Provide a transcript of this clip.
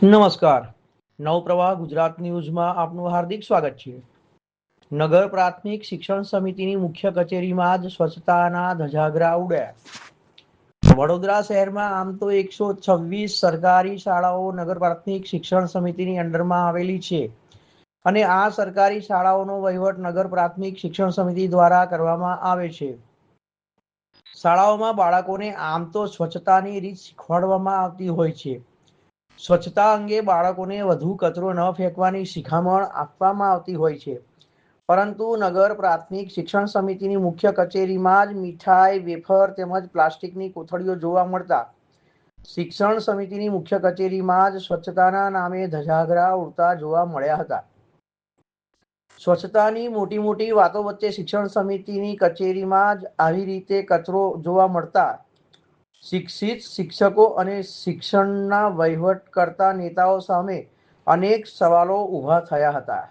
નમસ્કાર. નવપ્રવાહ ગુજરાત ન્યૂઝમાં આપનું હાર્દિક સ્વાગત છે. નગર પ્રાથમિક શિક્ષણ સમિતિની મુખ્ય કચેરીમાં જ સ્વચ્છતાના ધજાગરા ઉડ્યા. વડોદરા શહેરમાં આમ તો 126 સરકારી શાળાઓ નગર પ્રાથમિક શિક્ષણ સમિતિની અંડરમાં આવેલી છે અને આ સરકારી શાળાઓનો વહીવટ નગર પ્રાથમિક શિક્ષણ સમિતિ દ્વારા કરવામાં આવે છે. શાળાઓમાં બાળકોને આમ તો સ્વચ્છતાની રીત શીખવાડવામાં આવતી હોય છે. સ્વચ્છતા અંગે બાળકોને વધુ કચરો ન ફેંકવાની શિખામણ આપવામાં આવતી હોય છે. પરંતુ નગર પ્રાથમિક શિક્ષણ સમિતિની મુખ્ય કચેરીમાં જ મીઠાઈ, વેફર તેમજ પ્લાસ્ટિકની કોથળીઓ જોવા મળતા શિક્ષણ સમિતિની મુખ્ય કચેરીમાં જ સ્વચ્છતાના નામે ધજાગરા ઉડતા જોવા મળ્યા હતા. સ્વચ્છતાની મોટી મોટી વાતો વચ્ચે શિક્ષણ સમિતિની કચેરીમાં જ આવી રીતે કચરો જોવા મળતા શિક્ષિત શિક્ષકો અને શિક્ષણના વહીવટ કરતા નેતાઓ સામે અનેક સવાલો ઊભા થયા હતા.